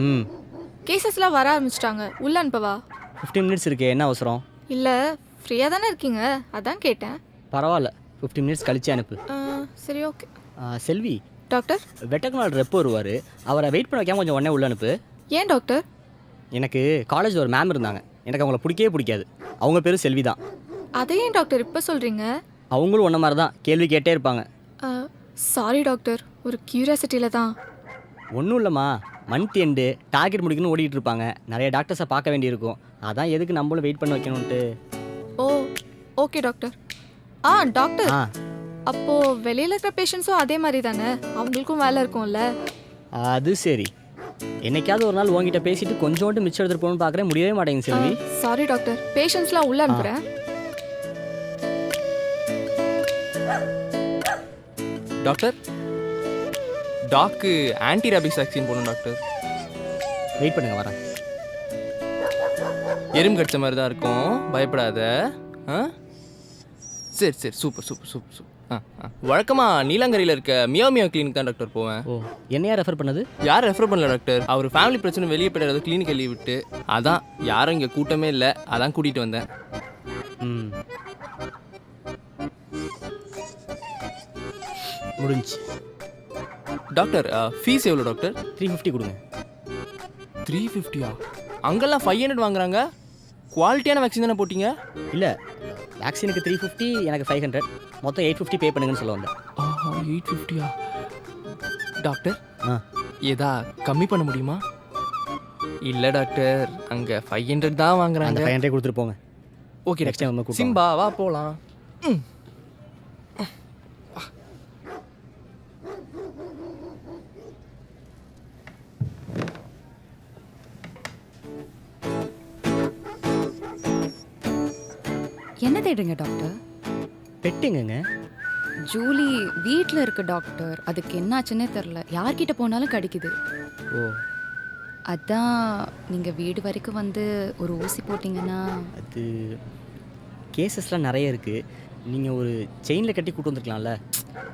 ம் கேசஸ்லாம் வர ஆரம்பிச்சிட்டாங்க. உள்ள அனுப்பவா? 15 மினிட்ஸ் இருக்கே, என்ன அவசரம்? இல்லை, ஃப்ரீயாக தானே இருக்கீங்க, அதான் கேட்டேன். பரவாயில்ல, 15 மினிட்ஸ் கழிச்சு அனுப்பு. சரி, ஓகே. செல்வி, டாக்டர். வெட்டக்குநாள் ரெப் வருவார், அவரை வெயிட் பண்ண வைக்காம கொஞ்சம் உடனே உள்ள அனுப்பு. ஏன் டாக்டர்? எனக்கு காலேஜில் ஒரு மேம் இருந்தாங்க, எனக்கு அவங்கள பிடிக்கவே பிடிக்காது. அவங்க பேர் செல்வி தான். அதை ஏன் டாக்டர் இப்போ சொல்கிறீங்க? அவங்களும் ஒன்றை மாதிரி தான், கேள்வி கேட்டே இருப்பாங்க. சாரி டாக்டர், ஒரு கியூரியாசிட்டியில் தான். ஒன்றும் இல்லைம்மா, மந்த் எண்டு டார்கெட் முடிக்கணும்னு ஓடிட்டு இருப்பாங்க, நிறைய டாக்டர்ஸை பார்க்க வேண்டியிருக்கும், அதான் எதுக்கு நம்மளும் வெயிட் பண்ண வைக்கணும்ன்ட்டு. ஓ, ஓகே டாக்டர். டாக்டர், அப்போ வெளியில இருக்கிற பேஷண்ட்ஸும் அதே மாதிரி தானே, அவங்களுக்கும் வேலை இருக்கும்ல? அது சரி, என்னைக்காவது ஒரு நாள் உங்ககிட்ட பேசிட்டு கொஞ்சோண்டு மிச்சம் எடுத்துட்டு போகணும்னு பார்க்குறேன், முடியவே மாட்டேங்க செல்வி. சாரி டாக்டர், பேஷண்ட்ஸ்லாம் உள்ள அனுப்புகிறேன். Doctor, dog anti rabies vaccine போடணும் டாக்டர். வெயிட் பண்ணுங்க, வரேன். எறும்பு கடிச்ச மாதிரி தான் இருக்கும், பயப்படாத. சரி சரி, சூப்பர் சூப்பர் சூப்பர் சூப்பர். வழக்கமாக நீலாங்கரையில் இருக்க மியோ மியோ கிளினிக் தான் டாக்டர் போவேன். ஓ, என்னையா ரெஃபர் பண்ணது? யார் ரெஃபர் பண்ணல டாக்டர், அவர் ஃபேமிலி பிரச்சனை வெளியே போயிடாத கிளினிக் எழுதி விட்டு, அதான் யாரும் இங்கே கூட்டமே இல்லை, அதான் கூட்டிகிட்டு வந்தேன். ம், முடிஞ்சு. டாக்டர், ஃபீஸ் எவ்வளோ டாக்டர்? 350 கொடுங்க. 350யா? அங்கெல்லாம் 500 வாங்குறாங்க. குவாலிட்டியான வேக்சின் தானே போட்டிங்க? இல்லை, வேக்சினுக்கு 350, எனக்கு 500, மொத்தம் 850 பே பண்ணுங்கன்னு சொல்ல வந்தேன். 850யா? டாக்டர், ஆ, ஏதா கம்மி பண்ண முடியுமா? இல்லை டாக்டர், அங்கே 500 தான் அந்த வாங்குறாங்க. 500 கொடுத்துட்டு போங்க. ஓகே நெக்ஸ்ட் டைம் வந்து சிம்பா வா போகலாம். என்ன தேடுங்க டாக்டர்? பெட்டுங்கங்க. ஜூலி வீட்டில் இருக்கு டாக்டர், அதுக்கு என்னாச்சுன்னே தெரில, யார்கிட்ட போனாலும் கடிக்குது. ஓ, அதான் நீங்கள் வீடு வரைக்கும் வந்து ஒரு ஊசி போட்டிங்கன்னா. அது கேசஸ்லாம் நிறைய இருக்குது, நீங்கள் ஒரு செயினில் கட்டி கூட்டு வந்துருக்கலாம்ல.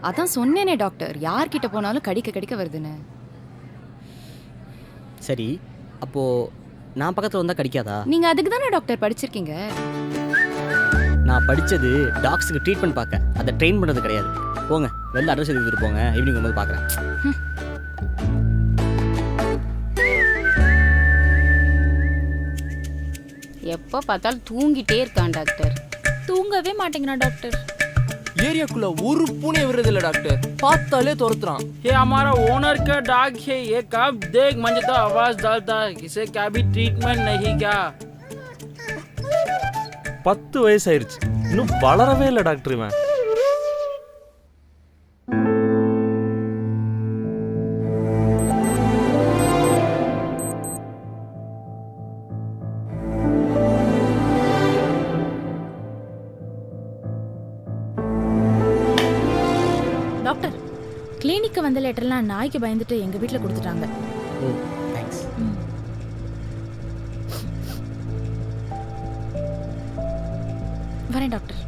அதான் சொன்னேனே டாக்டர், யார்கிட்ட போனாலும் கடிக்க கடிக்க வருதுன்னு. சரி, அப்போது நான் பக்கத்தில் வந்தால் கடிக்காதா? நீங்கள் அதுக்கு தானே டாக்டர் படிச்சிருக்கீங்க. நான் படித்தது டாக்ஸுக்கு ட்ரீட்மெண்ட் பார்க்க, அதை ட்ரெயின் பண்ணுறது கிடையாது. போங்க, வெளில அட்ரஸ் எடுத்துகிட்டு போங்க, ஈவினிங் வரும்போது பார்க்குறேன். எப்போ பார்த்தாலும் தூங்கிட்டே இருக்கான் டாக்டர். தூங்கவே மாட்டேங்கிறான் டாக்டர். ஏரியாக்குள்ள ஒரு பூனையை விடுறதில்ல டாக்டர், பார்த்தாலே துரத்துறான். ये हमारा ओनर का डॉग है, ये कब देख मंजता आवाज डालता है, इसे क्या भी ट्रीटमेंट नहीं क्या? 10 வயசாயிருச்சு, இன்னும் வளரவே இல்லை டாக்டர் இவன். டாக்டர், கிளினிக்கு வந்த லெட்டர்லாம் நாய்க்கு பயந்துட்டு எங்கள் வீட்டில் கொடுத்துட்டாங்க. ஓ, தேங்க்ஸ். வரேன் டாக்டர்.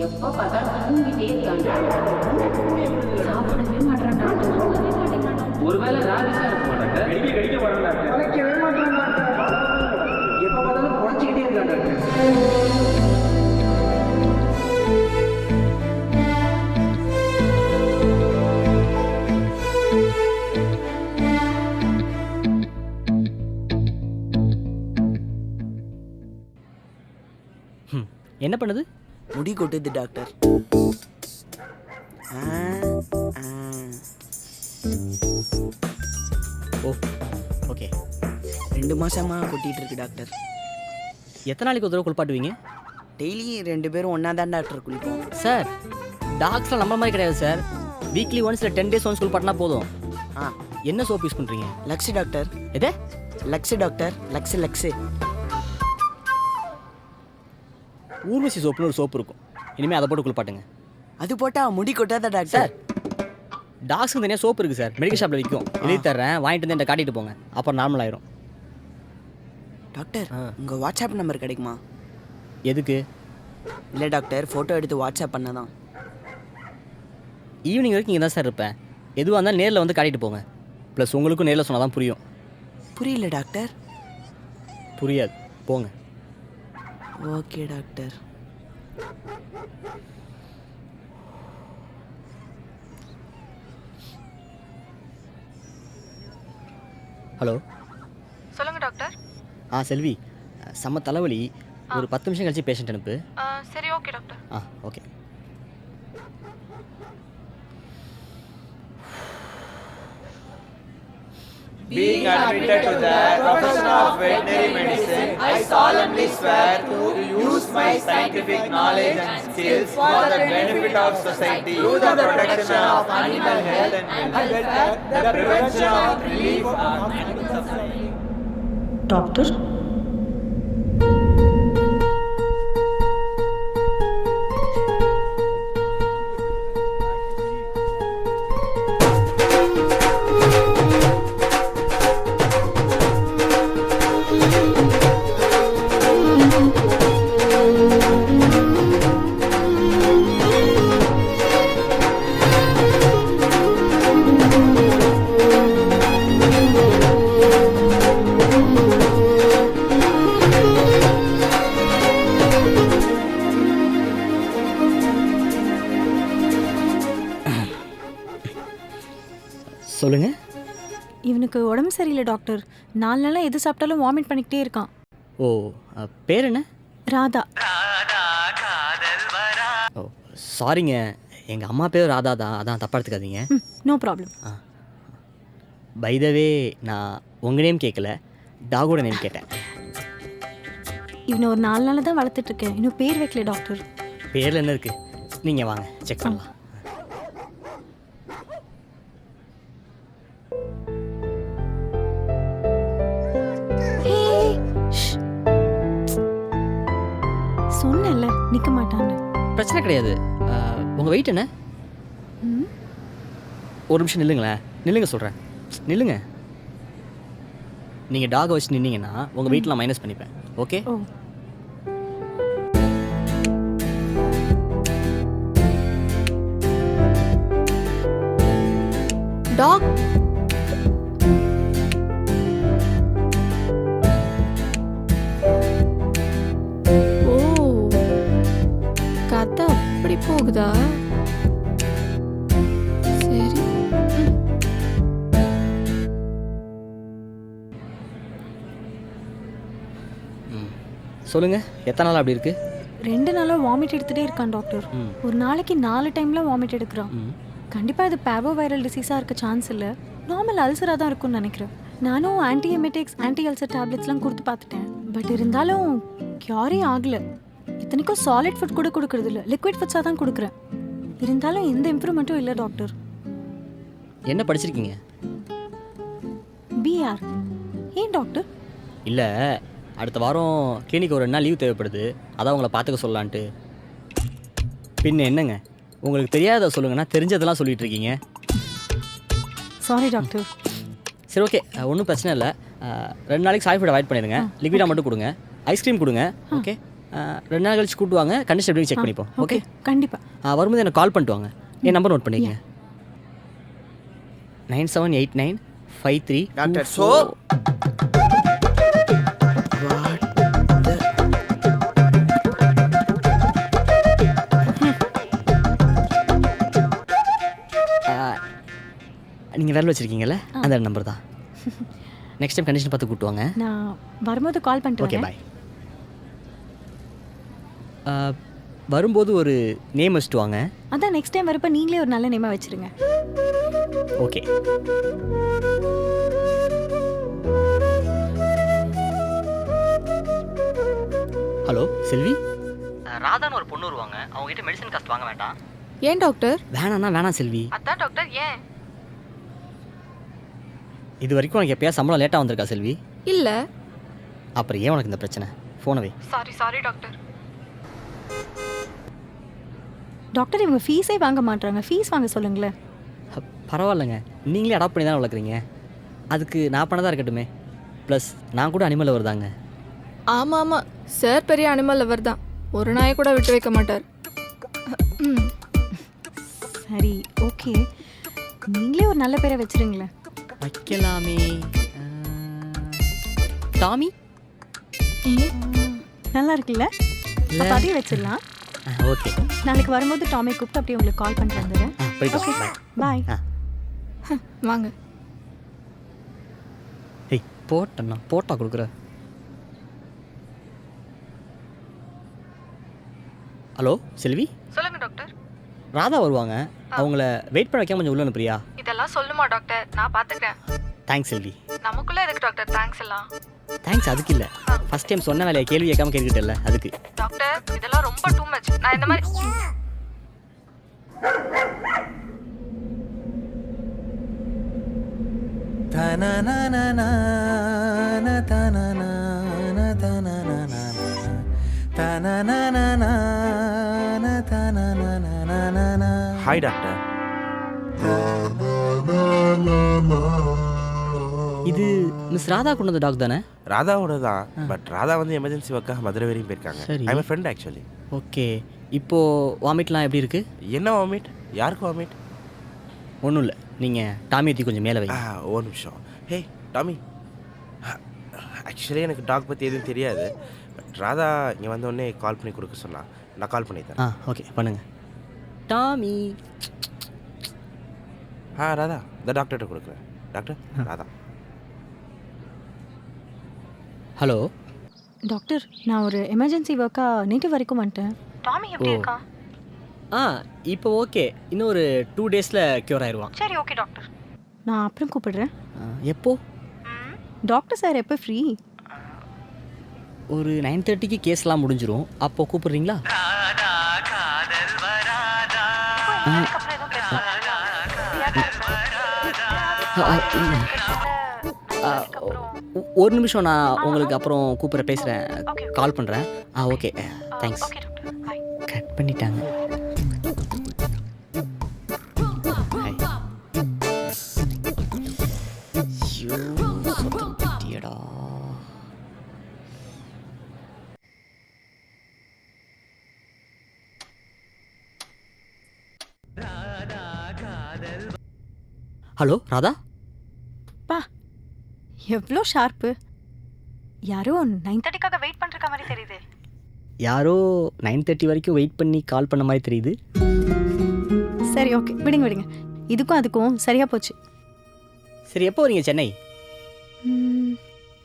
எப்போ பார்த்தாலும் தூங்கிட்டே இருக்கான் டாக்டர். சாப்பிடவே மாட்டான் டாக்டர். ஒருவேளை ராஜேஷா இருக்க மாட்டாங்க, கடிக்க வரான் டாக்டர். குறைக்கவே மாட்டான் டாக்டர். எப்போ பார்த்தாலும் குறைச்சிக்கிட்டே இருக்கான் டாக்டர். என்ன பண்ணுது? முடி கொட்டுது டாக்டர். ஓ, ஓகே. 2 மாசமா கொட்டிட்டு இருக்கு டாக்டர். எத்தனை நாளைக்கு ஒரு தடவை குளிப்பாட்டுவீங்க? டெய்லி 2 பேரும் ஒன்றா தான் டாக்டர் குளிப்போம். சார் டாக்ஸ்லாம் நம்ம மாதிரி கிடையாது சார். வீக்லி ஒன்ஸ் இல்லை 10 days ஒன்ஸ் குளிப்பாட்டினா போதும். ஆ என்ன சோப் யூஸ் பண்ணுறீங்க? Lux doctor. எது? Lux doctor. லக்ஸு. ஊர்வசி சோப்புன்னு ஒரு சோப்பு இருக்கும். இனிமேல் அதை போட்டு குளிப்பாட்டுங்க. அது போட்டால் முடி கொட்டாத டாக்டர். சார் டாக்ஸுக்கு தனியாக சோப்பு இருக்குது சார். மெடிக்கல் ஷாப்பில் விற்கும். எழுதி தர்றேன், வாங்கிட்டு வந்து என்கிட்ட காட்டிட்டு போங்க. அப்புறம் நார்மல் ஆயிரும். டாக்டர் உங்கள் வாட்ஸ்அப் நம்பர் கிடைக்குமா? எதுக்கு? இல்லை டாக்டர், ஃபோட்டோ எடுத்து வாட்ஸ்அப் பண்ண தான். ஈவினிங் வரைக்கும் இங்கே தான் சார் இருப்பேன். எதுவாக இருந்தாலும் நேரில் வந்து காட்டிட்டு போங்க. ப்ளஸ் உங்களுக்கும் நேரில் சொன்னால் தான் புரியும். புரியல டாக்டர். புரியாது, போங்க. Okay doctor. ஹலோ. சொல்லுங்க டாக்டர். செல்வி, செம்ம தலைவலி. ஒரு 10 நிமிஷம் கழிச்சு பேஷண்ட் அனுப்பு. சரி okay doctor. Okay. Being admitted to the profession of veterinary medicine, I solemnly swear to use my scientific knowledge and skills for the benefit of society, through the protection of animal health and welfare, the prevention of relief of animal suffering. Doctor? சொல்லுங்க. இவனுக்கு உடம்பு சரியில்லை doctor. 4 நாளாக எது சாப்பிட்டாலும் vomit பண்ணிக்கிட்டே இருக்கான். ஓ, பேர் என்ன? ராதா. ஓ சாரிங்க, எங்கள் அம்மா பேர் ராதா தான். அதான் தப்பாக எடுத்துக்காதீங்க. No problem. By the way, நான் உங்கள் நேம் கேட்கல, டாகோட நேம் கேட்டேன். இவனை ஒரு 4 நாளாக தான் வளர்த்துட்ருக்கேன். இன்னும் பேர் வைக்கல டாக்டர். பேரில் என்ன இருக்குது? நீங்கள் வாங்க செக் பண்ணலாம். சொன்னேன்ல நிற்க மாட்டான்னு. பிரச்சனை கிடையாது. உங்கள் வெயிட் என்ன? ஒரு நிமிஷம் நில்லுங்களேன். நில்லுங்க சொல்கிறேன், நில்லுங்க. நீங்கள் டாகை வச்சு நின்னீங்கன்னா உங்கள் வெயிட் நான் மைனஸ் பண்ணிப்பேன். ஓகே? ஓ டாக் ஓ கதை அப்படி போகுதா? சரி. சொல்லுங்கள், எத்தனை நாள் அப்படி இருக்குது? 2 நாளாக வாமிட் எடுத்துகிட்டே இருக்கான் டாக்டர். ஒரு நாளைக்கு 4 டைமில் வாமிட் எடுக்கிறான். கண்டிப்பாக இது பேவோ வைரல் டிசீஸாக இருக்க சான்ஸ் இல்லை. நார்மல் அல்சராக தான் இருக்கும்னு நினைக்கிறேன். நானும் ஆன்டிஎமெட்டிக்ஸ், ஆன்டி அல்சர் டேப்லெட்ஸ்லாம் கொடுத்து பார்த்துட்டேன். பட் இருந்தாலும் க்யூரே ஆகலை. இத்தனைக்கும் சாலிட் ஃபுட் கூட கொடுக்கறது இல்லை, லிக்விட் ஃபுட்ஸாக தான் கொடுக்குறேன். இருந்தாலும் எந்த இம்ப்ரூவ்மெண்ட்டும் இல்லை டாக்டர். என்ன படிச்சிருக்கீங்க? பிஆர். ஏன் டாக்டர்? இல்லை, அடுத்த வாரம் கிளினிக் ஒரு 2 நாள் லீவ் தேவைப்படுது. அதான் உங்களை பார்த்துக்க சொல்லலான்ட்டு. பின்ன என்னங்க, உங்களுக்கு தெரியாத சொல்லுங்கன்னா தெரிஞ்சதெல்லாம் சொல்லிட்டு இருக்கீங்க. Sorry doctor. சரி ஓகே, ஒன்றும் பிரச்சனை இல்லை. 2 நாளைக்கு சாய் ஃபுட் அவாய்ட் பண்ணிடுங்க. லிக்விடாக மட்டும் கொடுங்க, ஐஸ்கிரீம் கொடுங்க. ஓகே, 2 நாள் கழிச்சு கூட்டு வாங்க, கண்டிஷன் எப்படி செக் பண்ணிப்போம். ஓகே கண்டிப்பாக. வரும்போது எனக்கு கால் பண்ணிட்டு வாங்க. என் நம்பர் நோட் பண்ணிக்கங்க. 978953. டாக்டர் சோ நீங்கள் விரல் வச்சுருக்கீங்கல்ல, அந்த நம்பர் தான். நெக்ஸ்ட் டைம் கண்டிஷன் பார்த்து கூட்டு வாங்க. நான் வரும்போது கால் பண்ணிட்டு ஓகே பாய். வரும்போது ஒரு நேம் வச்சுட்டு வாங்க. அதான் நெக்ஸ்ட் டைம் வரப்போ நீங்களே ஒரு நல்ல நேமாக வச்சுருங்க. ஓகே. ஹலோ செல்வி. ராதான்னு ஒரு பொண்ணு வருவாங்க, அவங்க கிட்ட மெடிசன் காஸ்ட் வாங்க வேண்டாம். ஏன் டாக்டர்? வேணாம்னா வேணாம் செல்வி. அதான் டாக்டர் ஏன்? இது வரைக்கும் உனக்கு எப்பயா சம்பளம் லேட்டாக வந்திருக்கா செல்வி? இல்ல. அப்புறம் ஏன் உனக்கு இந்த பிரச்சனை? ஃபோனை வை. Sorry doctor. டாக்டர் இவங்க ஃபீஸே வாங்க மாட்டாங்க, ஃபீஸ் வாங்க சொல்லுங்களேன். பரவாயில்லைங்க, நீங்களே அடாப்ட் பண்ணி தான் வளர்க்குறீங்க, அதுக்கு நான் பண்ணதாக இருக்கட்டுமே. ப்ளஸ் நான் கூட அனிமல் லவர் தாங்க. ஆமா சார் பெரிய அனிமல் லவர் தான், ஒரு நாயை கூட விட்டு வைக்க மாட்டார். சரி ஓகே, நீங்களே ஒரு நல்ல பேரை வச்சிருங்களேன். வைக்கலாமே. டாமி நல்லா இருக்குல்ல? அப்ப அதையும் வச்சிடலாம். ஓகே, நாளைக்கு வரும்போது டாமி கூப்பிட்டு அப்படியே உங்களுக்கு கால் பண்ணிட்டு வந்துடுறேன். போயிட்டு பாய். வாங்க. ஏய் போட்டேண்ணா, போட்டா கொடுக்குற. ஹலோ செல்வி. சொல்லுங்க டாக்டர். ராதா வருவாங்க, அவங்கள வெயிட் பண்ண வைக்காம கொஞ்சம் உள்ள அனுப்புறியா? இதெல்லாம் சொல்லுமா டாக்டர்? நான் பாத்துக்கிறேன். தேங்க்ஸ் செல்வி. நமக்குள்ள இருக்கு டாக்டர் தேங்க்ஸ் எல்லாம். தேங்க்ஸ் அதுக்கு இல்லை, ஃபர்ஸ்ட் டைம் சொன்ன வேலையை கேள்வி கேட்காம கேட்டுக்கிட்டல அதுக்கு. டாக்டர் இதெல்லாம் ரொம்ப டூ மச். நான் இந்த மாதிரி ஹாய் டாக்டர். இது மிஸ் ராதா கொண்டு வந்த டாக் தானே? ராதாவோட தான், பட் ராதா வந்து எமர்ஜென்சி ஒர்க்காக மதுரை வரையும் போயிருக்காங்க. சரி. I am friend actually. Okay, இப்போது வாமிட்லாம் எப்படி இருக்குது? என்ன வாமிட்? யாருக்கு வாமிட்? ஒன்றும் இல்லை, நீங்கள் டாமி ஏற்றி கொஞ்சம் மேலே வை. ஒரு நிமிஷம். ஹே டாமி, ஆக்சுவலி எனக்கு டாக் பற்றி எதுவும் தெரியாது, பட் ராதா இங்கே வந்தோடனே கால் பண்ணி கொடுக்க சொன்னா, நான் கால் பண்ணித்தரேன். ஓகே பண்ணுங்கள். டாமி. ராதா இந்த டாக்டர்கிட்ட கொடுக்குறேன். டாக்டர் ராதா. ஹலோ டாக்டர், நான் ஒரு எமர்ஜென்சி ஒர்க்காக நேட்டிவ் வரைக்கும் வந்துட்டேன். டாமி எப்படி இருக்கான்? இப்போ ஓகே, இன்னும் ஒரு 2 டேஸில் க்யூர் ஆயிடுவான். சரி ஓகே டாக்டர், நான் அப்புறம் கூப்பிடுறேன். எப்போ? டாக்டர் சார் எப்போ ஃப்ரீ? ஒரு 9:30க்கு கேஸ்லாம் முடிஞ்சிரும், அப்போ கூப்பிடுறீங்களா? ஒரு நிமிஷம், நான் உங்களுக்கு அப்புறம் கூப்பிட்ற பேசுகிறேன், கால் பண்ணுறேன். Okay thanks. கட் பண்ணிட்டாங்க. ஐயோ சொத்தம் பிட்டியடா. ஹலோ ராதா. பா எவ்வளோ ஷார்ப்பு. யாரோ 9:30க்காக வெயிட் பண்ணுற மாதிரி தெரியுது. யாரோ 9:30 வரைக்கும் வெயிட் பண்ணி கால் பண்ண மாதிரி தெரியுது. சரி ஓகே, விடுங்க. இதுக்கும் அதுக்கும் சரியாக போச்சு. சரி எப்போ வரீங்க சென்னை?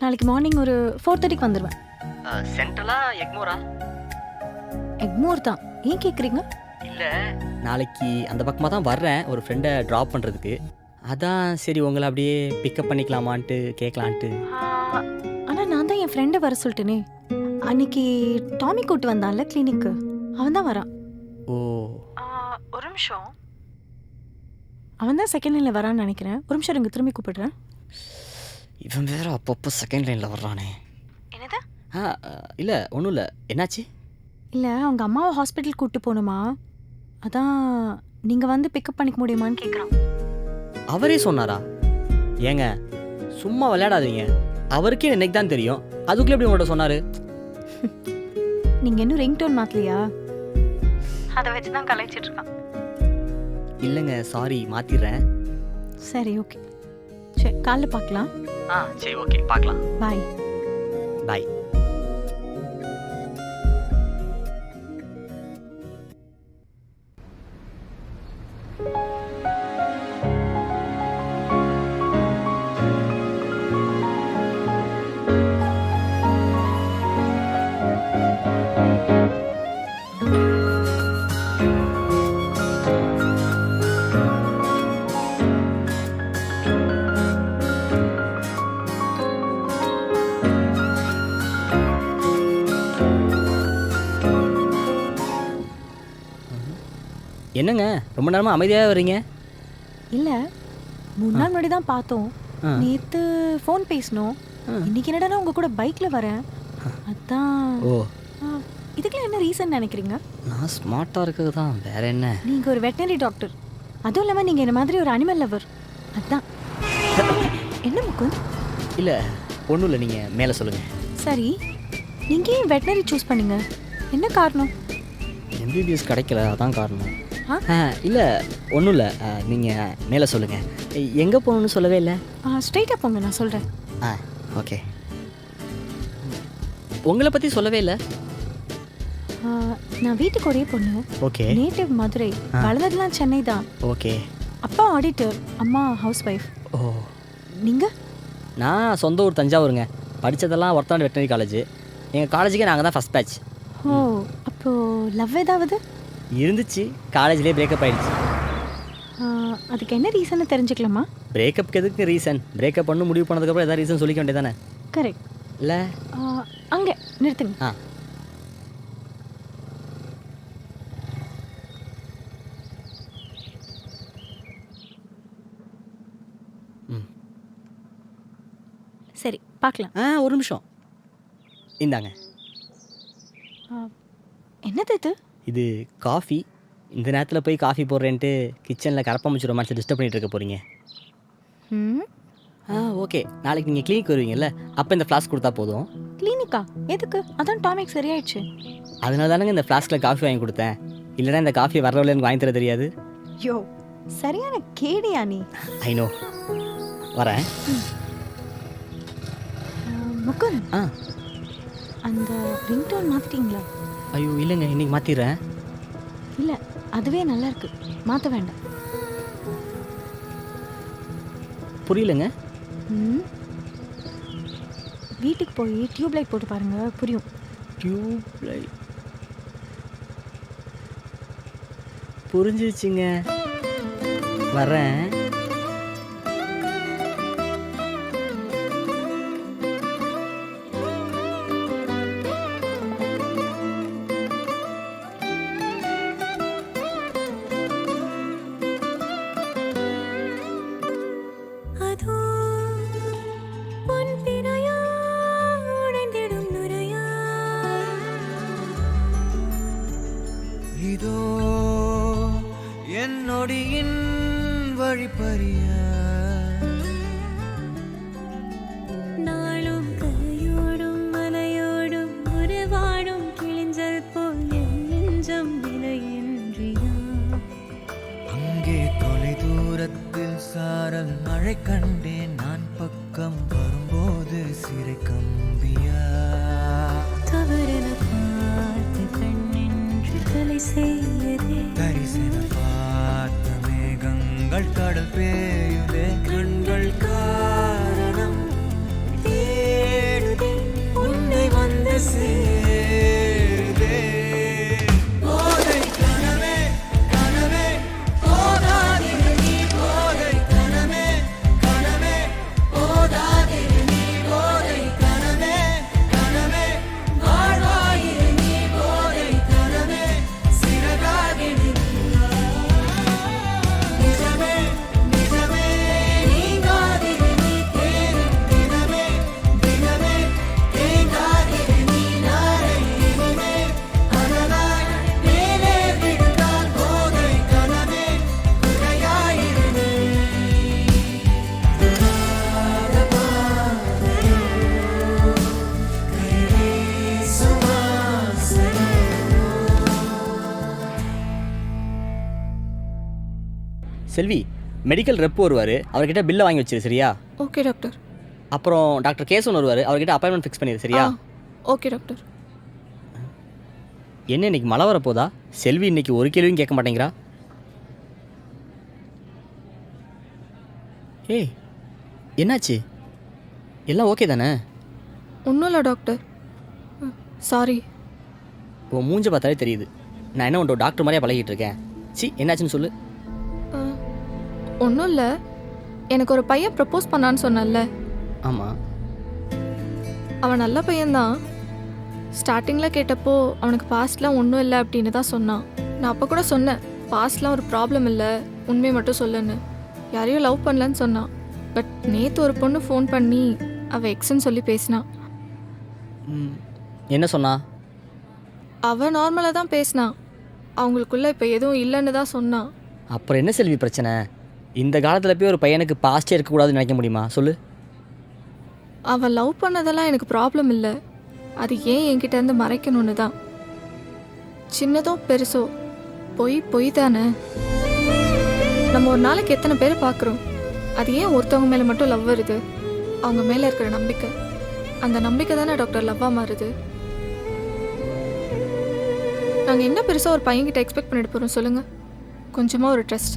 நாளைக்கு மார்னிங் ஒரு 4:30க்கு வந்துடுவேன். சென்ட்ரலா எக்மோரா? எக்மோர் தான். ஏன் கேட்குறீங்க? இல்லை, நாளைக்கு அந்த பக்கமாக தான் வர்றேன் ஒரு ஃப்ரெண்டை ட்ராப் பண்ணுறதுக்கு. அதான் சரி உங்களை அப்படியே பிக்கப் பண்ணிக்கலாமான்ட்டு கேட்கலான்ட்டு. ஆனால் நான் தான் என் ஃப்ரெண்டை வர சொல்லிட்டேனே. அன்னைக்கு டாமி கூட்டு வந்தான்ல கிளினிக்கு, அவன் தான் வரான். ஓ ஒரு நிமிஷம், அவன் தான் செகண்ட் லைனில் வரான்னு நினைக்கிறேன். ஒரு நிமிஷம் இங்கே திரும்பி கூப்பிடுறேன். இவன் வேறு அப்பப்போ செகண்ட் லைனில் வர்றானே. என்னது? இல்லை ஒன்றும் இல்லை, என்னாச்சு? இல்லை, அவங்க அம்மாவை ஹாஸ்பிட்டல் கூப்பிட்டு போகணுமா, அதான் நீங்கள் வந்து பிக்கப் பண்ணிக்க முடியுமான்னு கேட்குறான். அவரே சொன்னாரா? ஏங்க சும்மா விளையாடாதீங்க, அவருக்கே இன்னைக்கு தான் தெரியும், அதுக்குள்ளே எப்படி உங்கள்கிட்ட சொன்னார்? நீங்கள் இன்னும் ரிங்டோன் மாற்றலையா? அதை வச்சு தான் கலாய்ச்சிட்டு இருக்கான். இல்லைங்க சாரி, மாற்றிடுறேன். சரி ஓகே, சரி காலைல பார்க்கலாம். சரி ஓகே பார்க்கலாம். பாய். பாய். என்னங்க ரொம்ப நேரமாக அமைதியாக வரீங்க? இல்லை 3 நாள் முன்னாடி தான் பார்த்தோம். நேற்று ஃபோன் பேசணும். இன்னைக்கு என்னடா உங்கள் கூட பைக்கில் வரேன். அதான். ஓ, இதுக்கெல்லாம் என்ன ரீசன் நினைக்கிறீங்க? நான் ஸ்மார்ட்டாக இருக்கிறது தான், வேற என்ன? நீங்கள் ஒரு வெட்டினரி டாக்டர், அதுவும் இல்லாமல் நீங்கள் என்ன மாதிரி ஒரு அனிமல் லவர். அதான். என்ன முகுந்த்? இல்லை ஒன்றும் இல்லை, நீங்கள் மேலே சொல்லுங்கள். சரி, நீங்கள் ஏன் வெட்டினரி சூஸ் பண்ணீங்க? என்ன காரணம்? எம்பிபிஎஸ் கிடைக்கல, அதான் காரணம். ஆ? இல்லை ஒன்றும் இல்லை, நீங்கள் மேலே சொல்லுங்கள். எங்கே போகணுன்னு சொல்லவே இல்லை. ஸ்ட்ரைட்டாக போங்க, நான் சொல்கிறேன். ஓகே. உங்களை பற்றி சொல்லவே இல்லை. நான் வீட்டுக்கு ஒரே பொண்ணு. ஓகே. நேட்டிவ் மதுரை, வளர்ந்ததுலாம் சென்னை தான். ஓகே. அப்பா ஆடிட்டர், அம்மா ஹவுஸ் ஒய்ஃப். ஓ, நீங்கள்? நான் சொந்த ஊர் தஞ்சாவூருங்க. படித்ததெல்லாம் ஒர்த்தாண்ட் வெட்டினரி காலேஜ். எங்கள் காலேஜுக்கே நாங்கள் தான் ஃபஸ்ட் பேட்ச். ஓ, அப்போது லவ் ஏதாவது இருந்துச்சு, காலேஜ்லேயே பிரேக்கப் ஆகிடுச்சு. அதுக்கு என்ன ரீசன்னு தெரிஞ்சுக்கலாமா? பிரேக்கப்புக்கு எதுக்கு ரீசன்? பிரேக்கப் பண்ணு முடிவு பண்ணதுக்கப்புறம் எதாவது ரீசன் சொல்லிக்க வேண்டியதானே? கரெக்ட். இல்லை அங்கே நிறுத்துங்க. சரி, பார்க்கலாம். ஒரு நிமிஷம், இந்தாங்க. என்னது இது? இது காஃபி. இந்த நேரத்தில் போய் காஃபி போடுறேன்ட்டு கிச்சனில் கரப்பாம்பூச்சி ரொமான்ஸை டிஸ்டர்ப் பண்ணிகிட்டு இருக்க போகிறீங்க. ஓகே, நாளைக்கு நீங்கள் கிளினிக் வருவீங்கல்ல, அப்போ இந்த ஃப்ளாஸ்க் கொடுத்தா போதும். கிளினிக்கா? எதுக்கு? அதான் டாமிக் சரியாயிடுச்சு. அதனால தானங்க இந்த ஃப்ளாஸ்கில் காஃபி வாங்கி கொடுத்தேன். இல்லைனா இந்த காஃபி வரவில்லை எனக்கு வாங்கி தர தெரியாது. யோ, சரியான கேடியா நீ. I know. வரேன். முகுந்த், அந்த ரிங்டோன் மாற்றிட்டீங்களா? ஐயோ இல்லைங்க, இன்னைக்கு மாற்றிடுறேன். இல்லை, அதுவே நல்லா இருக்கு, மாற்ற வேண்டாம். புரியலங்க. வீட்டுக்கு போய் டியூப் லைட் போட்டு பாருங்க, புரியும். டியூப் லைட் புரிஞ்சிருச்சுங்க, வரேன். இதோ என்னொடியின் வழிப்பறிய நாளும் கரையோடும் மலையோடும் உருவாடும் கிழிஞ்சல் போல் என் நெஞ்சம் விலையின்றியா. அங்கே தொலை தூரத்தில் சாரல் மழை கண்டேன், நான் பக்கம் வரும்போது சிறை கம்பியா. தவறென பார்த்து கண்ணின்று தலை செய்யதே, தரிசன பார்த்த மேகங்கள் கடல் பேயுதே. கண்கள் காரணம் தேடுதே, உன்னை வந்து சேருதே. போதை கனவே கனவே போதாதிரு நீ, போதை கனவே கனவே போதாதிரு நீ, போதை கனவே கனவே வாழ்வாயிரு நீ, போதை கனவே சிறகாகிடு. நிஜமே நிஜமே நீங்காதிரு நீ, தேடும் தினமே தினமே தேங்காதிரு நீ. நாளை இனிமே அதனால் மேலே விழுந்தால் போதை கனவே குறையாயிரு நீ. செல்வி, மெடிக்கல் ரெப் வருவார், அவர்கிட்ட பில்லை வாங்கி வச்சிரு, சரியா? Okay doctor. அப்புறம் டாக்டர் கேசவன் வருவார், அவர்கிட்ட அப்பாயின்மெண்ட் ஃபிக்ஸ் பண்ணிடு, சரியா? Okay doctor. என்ன இன்னைக்கு மழை வரப்போதா? செல்வி இன்னைக்கு ஒரு கேள்வியும் கேட்க மாட்டேங்கிறா. ஏய், என்னாச்சு? எல்லாம் ஓகே தானே? ஒன்றும் இல்லை டாக்டர், சாரி. உன் மூஞ்ச பார்த்தாலே தெரியுது, நான் என்ன உன்ட்ட டாக்டர் மாதிரியே பழகிட்டு இருக்கேன். சி, என்னாச்சுன்னு சொல்லு. ஒன்றும் இல்லை, எனக்கு ஒரு பையன் ப்ரப்போஸ் பண்ணான்னு சொன்னேன்ல. ஆமாம். அவன் நல்ல பையன்தான். ஸ்டார்டிங்கில் கேட்டப்போ அவனுக்கு பாஸ்ட்லாம் ஒன்றும் இல்லை அப்படின்னு தான் சொன்னான். நான் அப்போ கூட சொன்னேன், பாஸ்ட்லாம் ஒரு ப்ராப்ளம் இல்லை, உண்மையை மட்டும் சொல்லுன்னு. யாரையும் லவ் பண்ணலன்னு சொன்னான். பட் நேற்று ஒரு பொண்ணு ஃபோன் பண்ணி அவள் எக்ஸ்ன்னு சொல்லி பேசினான். என்ன சொன்னா? அவள் நார்மலாக தான் பேசினான். அவங்களுக்குள்ள இப்போ எதுவும் இல்லைன்னு தான் சொன்னான். அப்புறம் என்ன செல்வி பிரச்சனை? இந்த காலத்தில் போய் ஒரு பையனுக்கு பாஸ்டே இருக்கக்கூடாதுன்னு நினைக்க முடியுமா சொல்லு? அவள் லவ் பண்ணதெல்லாம் எனக்கு ப்ராப்ளம் இல்லை. அது ஏன் என்கிட்ட இருந்து மறைக்கணும்னு தான். சின்னதோ பெருசோ பொய் தானே. நம்ம ஒரு நாளைக்கு எத்தனை பேர் பார்க்குறோம். அது ஏன் ஒருத்தவங்க மேலே மட்டும் லவ் வருது? அவங்க மேலே இருக்கிற நம்பிக்கை, அந்த நம்பிக்கை தானே டாக்டர் லவ்வாக மாறுது. நாங்கள் என்ன பெருசாக ஒரு பையன்கிட்ட எக்ஸ்பெக்ட் பண்ணிட்டு போகிறோம் சொல்லுங்கள்? கொஞ்சமாக ஒரு ட்ரஸ்ட்,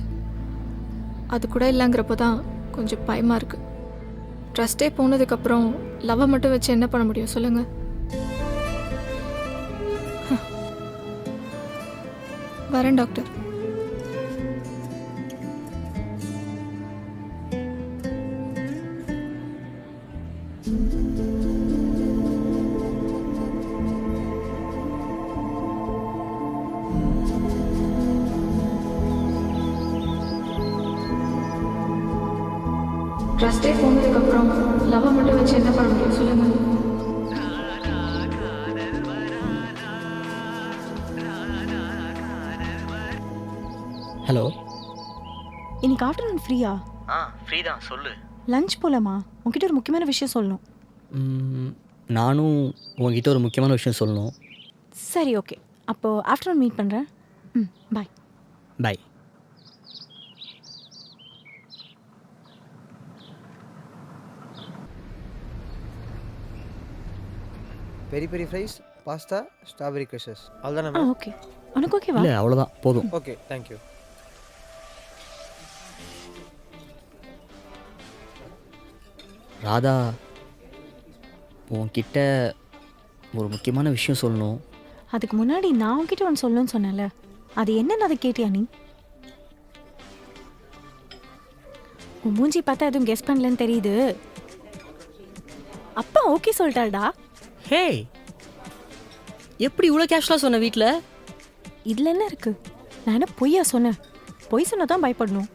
அது கூட இல்லைங்கிறப்போ தான் கொஞ்சம் பயமாக இருக்குது. ட்ரஸ்ட்டே போனதுக்கப்புறம் லவ்வை மட்டும் வச்சு என்ன பண்ண முடியும் சொல்லுங்கள்? வரேன் டாக்டர். ட்ரஸ்ட்டே போனதுக்கப்புறம் லவ்வை மட்டும் வச்சு என்ன பண்ண முடியும் சொல்லுங்கள்? ஹலோ, இன்னைக்கு ஆஃப்டர்நூன் ஃப்ரீயா? ஃப்ரீ தான், சொல்லு. லஞ்ச் போலாமா? உங்ககிட்ட ஒரு முக்கியமான விஷயம் சொல்லணும். நானும் உங்ககிட்ட ஒரு முக்கியமான விஷயம் சொல்லணும். சரி, ஓகே. அப்போது ஆஃப்டர்நூன் மீட் பண்ணுறேன். பாய். பாய். பெரி பெரி ஃப்ரைஸ், பாஸ்தா, ஸ்ட்ராபெரி கிரஷஸ், அவ்வளோதானே? ஓகே. உனக்கு ஓகேவா? இல்லை, அவ்வளோதான் போதும். Okay, thank you. ராதா, உன்கிட்ட ஒரு முக்கியமான விஷயம் சொல்லணும். அதுக்கு முன்னாடி நான் உங்ககிட்ட ஒன்று சொல்லணும்னு சொன்னேன்ல, அது என்னன்னு அதை கேட்டியா நீ? உன் மூஞ்சி பார்த்தா எதுவும் கெஸ் பண்ணலன்னு தெரியுது. அப்பா ஓகே சொல்லிட்டாடா. ஹே, எப்படி இவ்வளோ கேஷுவலாக சொன்ன வீட்டில்? இதில் என்ன இருக்கு? நான் என்ன பொய்யா சொன்னேன்? பொய் சொன்னா தான் பயப்படணும்.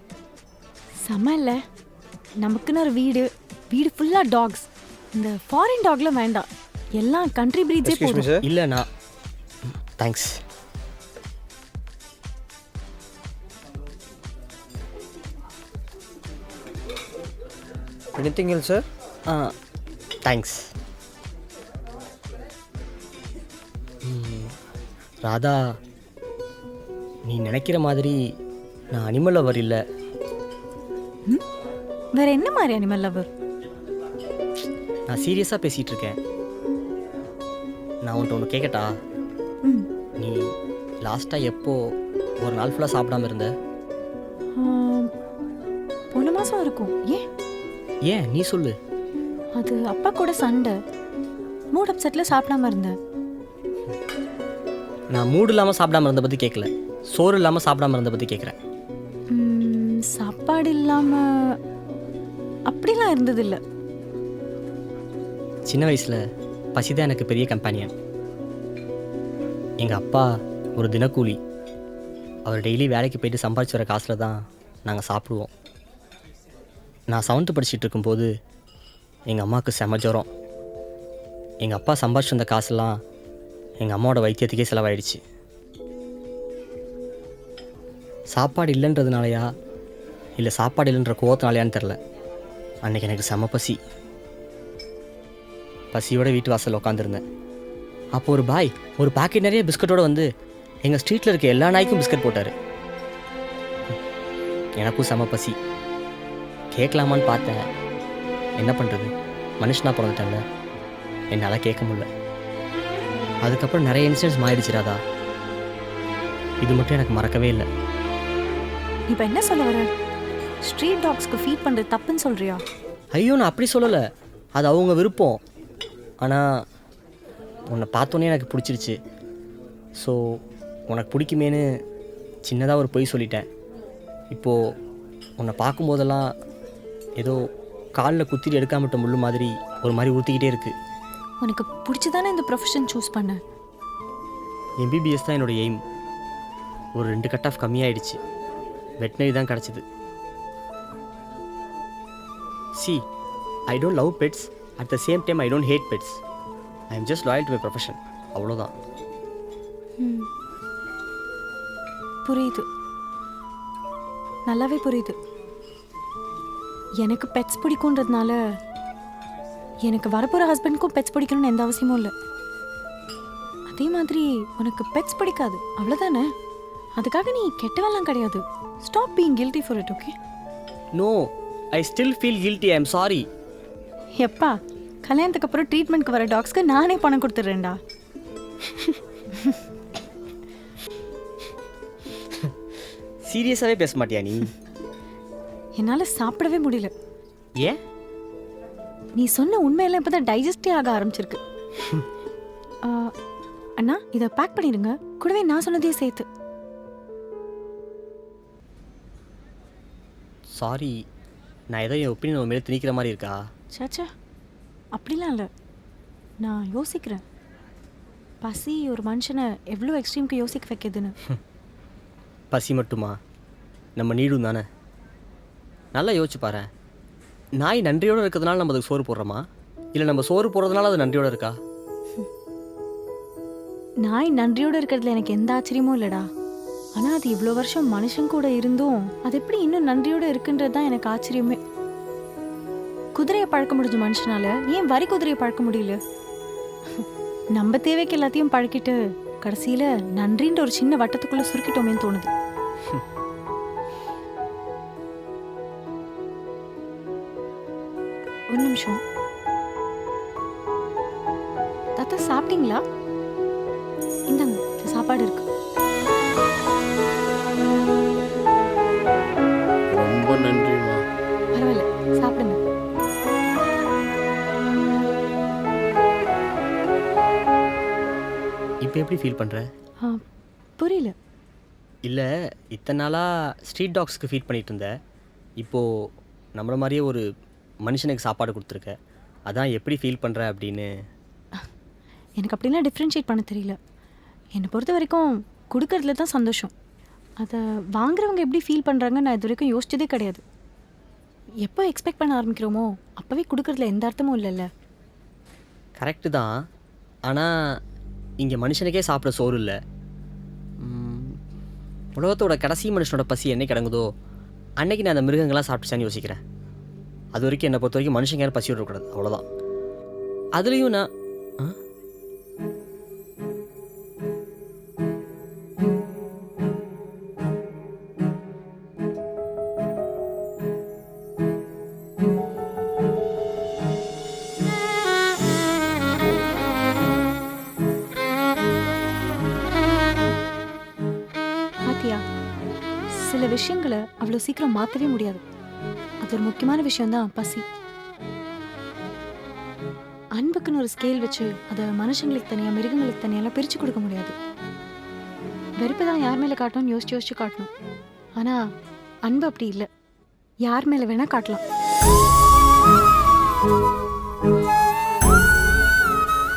செம்ம இல்லை? நமக்குன்னு ஒரு வீடு ஃபுல்லாக டாக்ஸ். இந்த ஃபாரின் டாக்லாம் வேண்டாம், எல்லாம் கண்ட்ரி பிரீட்ஸே போதும். இல்லை, நான் thanks. Anything else sir? Thanks. Radha, நீ நினைக்கிற மாதிரி நான் அனிமல் லவர் இல்லை. வேற என்ன மாதிரி அனிமல் லவர்? நான் சீரியஸாக பேசிகிட்டு இருக்கேன். நான் உன்ட்ட ஒன்று கேட்கட்டா? நீ லாஸ்ட்டாக எப்போ ஒரு நாள் ஃபுல்லாக சாப்பிடாம இருந்த? போன மாதம் இருக்கும். ஏன் நீ சொல்லு. அது அப்பா கூட சண்டை, மூட் அப்செட்டில் சாப்பிடாம இருந்தேன். நான் மூடு இல்லாமல் சாப்பிடாம இருந்த பற்றி கேட்கல, சோறு இல்லாமல் சாப்பிடாம இருந்த பற்றி கேட்குறேன். சாப்பாடு இல்லாமல் அப்படிலாம் இருந்ததில்லை. சின்ன வயசில் பசி தான் எனக்கு பெரிய கம்பெனியன். எங்கள் அப்பா ஒரு தினக்கூலி. அவர் டெய்லி வேலைக்கு போயிட்டு சம்பாதிச்சு வர காசில் தான் நாங்கள் சாப்பிடுவோம். நான் 7th படிச்சுட்டு இருக்கும்போது எங்கள் அம்மாவுக்கு செம ஜுரம். எங்கள் அப்பா சம்பாதிச்சு வந்த காசெல்லாம் எங்கள் அம்மாவோட வைத்தியத்துக்கே செலவாயிடுச்சு. சாப்பாடு இல்லைன்றதுனாலையா இல்லை சாப்பாடு இல்லைன்ற கோவத்தினாலையான்னு தெரில, அன்றைக்கி எனக்கு செம பசியோட வீட்டு வாசலில் உட்காந்துருந்தேன். அப்போ ஒரு பாய் ஒரு பாக்கெட் நிறைய பிஸ்கட்டோடு வந்து எங்கள் ஸ்ட்ரீட்டில் இருக்க எல்லா நாய்க்கும் பிஸ்கட் போட்டார். எனக்கும் செம பசி. கேட்கலாமான்னு பார்த்தேன், என்ன பண்ணுறது, மனுஷனாக பிறந்துட்டேன்ல, என்னால் கேட்க முடியல. அதுக்கப்புறம் நிறைய இன்சிடென்ட்ஸ் மாறிடுச்சு ராதா. இது மட்டும் எனக்கு மறக்கவே இல்லை. இப்போ என்ன சொல்ல வர? ஸ்ட்ரீட் டாக்ஸ்க்கு ஃபீட் பண்ணுறது தப்புன்னு சொல்கிறியா? ஐயோ, நான் அப்படி சொல்லலை, அது அவங்க விருப்பம். ஆனால் உன்னை பார்த்தோன்னே எனக்கு பிடிச்சிருச்சு. ஸோ உனக்கு பிடிக்குமேனு சின்னதாக ஒரு பொய் சொல்லிட்டேன். இப்போது உன்னை பார்க்கும்போதெல்லாம் ஏதோ காலில் குத்திட்டு எடுக்காமட்ட முள்ளு மாதிரி ஒரு மாதிரி ஊற்றிக்கிட்டே இருக்குது. உனக்கு பிடிச்சதானே இந்த ப்ரொஃபஷன் சூஸ் பண்ண? MBBS தான் என்னோடய எய்ம். ஒரு 2 கட் ஆஃப் கம்மியாயிடுச்சு. வெட்டினரி தான் கிடச்சிது. See, I don't love pets. At the same time, I don't hate pets. I am just loyal to my profession. அவ்வளோதான். புரியுது, நல்லாவே புரியுது. எனக்கு பெட்ஸ் பிடிக்குன்றதுனால எனக்கு வரப்போகிற ஹஸ்பண்டுக்கும் பெட்ஸ் பிடிக்கணும்னு எந்த அவசியமும் இல்லை. அதே மாதிரி உனக்கு பெட்ஸ் பிடிக்காது, அவ்வளோதானே? அதுக்காக நீ கெட்டவெல்லாம் கிடையாது. Stop being guilty for it, okay? No, I still feel guilty. I am sorry. எப்பா, கல்யாணத்துக்கு அப்புறம் ட்ரீட்மெண்ட்க்கு வர டாக்ஸ்க்கு நானே பணம் கொடுத்துட்றேன்டா. சீரியஸாகவே பேச மாட்டியா நீ? என்னால் சாப்பிடவே முடியல. ஏன்? நீ சொன்ன உண்மையெல்லாம் இப்போ தான் டைஜஸ்டே ஆக ஆரம்பிச்சிருக்கு. அண்ணா, இதை பேக் பண்ணிடுங்க, கூடவே நான் சொன்னதையே சேர்த்து. சாரி, நான் ஏதோ என் ஒப்பீனியன் உன் மேலே திணிக்கிற மாதிரி இருக்கா? சாச்சா, அப்படிலாம் இல்லை. நான் யோசிக்கிறேன், பசி ஒரு மனுஷனை எவ்வளோ எக்ஸ்ட்ரீமுக்கு யோசிக்க வைக்கிதுன்னு. பசி மட்டுமா? நம்ம நீடும் தானே. நல்லா யோசிச்சு பாரு. நாய் நன்றியோடு இருக்கிறதுனால நம்ம அதுக்கு சோறு போடுறோமா, இல்லை நம்ம சோறு போடுறதுனால அது நன்றியோடு இருக்கா? நாய் நன்றியோடு இருக்கிறதுல எனக்கு எந்த ஆச்சரியமும் இல்லைடா. ஆனால் அது இவ்வளோ வருஷம் மனுஷன் கூட இருந்தும் அது எப்படி இன்னும் நன்றியோடு இருக்குன்றது தான் எனக்கு ஆச்சரியமே. குதிரையை பழக்க முடிஞ்ச மனுஷனால ஏன் வரி குதிரையை பழக்க முடியல? நம்ம தேவைக்கு எல்லாத்தையும் பழக்கிட்டு கடைசியில் நன்றின்ற ஒரு சின்ன வட்டத்துக்குள்ளே சுருக்கிட்டோமேன்னு தோணுது. ஒரு நிமிஷம். தாத்தா, சாப்பிட்டீங்களா? இந்தாங்க, சாப்பாடு இருக்கு. ரொம்ப நன்றிம்மா. பரவாயில்ல, சாப்பிடுங்க. இப்போ எப்படி ஃபீல் பண்ணுற? புரியல. இல்லை, இத்தனை நாளாக ஸ்ட்ரீட் டாக்ஸ்க்கு ஃபீட் பண்ணிகிட்டு இருந்தேன். இப்போது நம்மள மாதிரியே ஒரு மனுஷனுக்கு சாப்பாடு கொடுத்துருக்க. அதான் எப்படி ஃபீல் பண்ணுற அப்படின்னு. எனக்கு அப்படிலாம் டிஃப்ரென்ஷியேட் பண்ண தெரியல. என்னை பொறுத்த வரைக்கும் கொடுக்கறதுல தான் சந்தோஷம். அதை வாங்குறவங்க எப்படி ஃபீல் பண்ணுறாங்கன்னு நான் இது வரைக்கும் யோசிச்சதே கிடையாது. எப்போ எக்ஸ்பெக்ட் பண்ண ஆரம்பிக்கிறோமோ அப்போவே கொடுக்கறதுல எந்த அர்த்தமும் இல்லைல்ல. கரெக்டு தான். ஆனால் இங்கே மனுஷனுக்கே சாப்பிட சோறு இல்லை. உலகத்தோட கடைசி மனுஷனோட பசி என்னைக்கு அடங்குதோ அன்னைக்கு நான் அந்த மிருகங்கள்லாம் சாப்பிட்டுச்சான்னு யோசிக்கிறேன். அது வரைக்கும் என்னை பொறுத்த வரைக்கும் மனுஷங்க யாரும் பசி விடக்கூடாது, அவ்வளோதான். அதுலேயும் நான் சில விஷயங்களை அவ்வளோ சீக்கிரம் மாற்றவே முடியாது. அது ஒரு முக்கியமான விஷயம்தான் பசி. அன்புக்குன்னு ஒரு ஸ்கேல் வச்சு அதை மனுஷங்களுக்கு தனியாக மிருகங்களுக்கு தனியெல்லாம் பிரித்து கொடுக்க முடியாது. வெறுப்பு தான் யார் மேலே காட்டணும்னு யோசிச்சு யோசிச்சு காட்டணும். ஆனால் அன்பு அப்படி இல்லை, யார் மேலே வேணால் காட்டலாம்.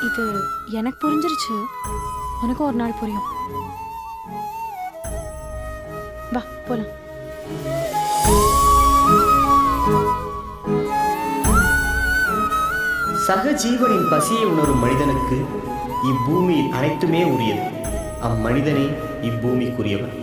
இது எனக்கு புரிஞ்சிருச்சு, உனக்கும் ஒரு நாள் புரியும். வா போலாம். சக ஜீவனின் பசியை உணரும் மனிதனுக்கு இப்பூமியில் அனைத்துமே உரியது. அம்மனிதனே இப்பூமிக்குரியவன்.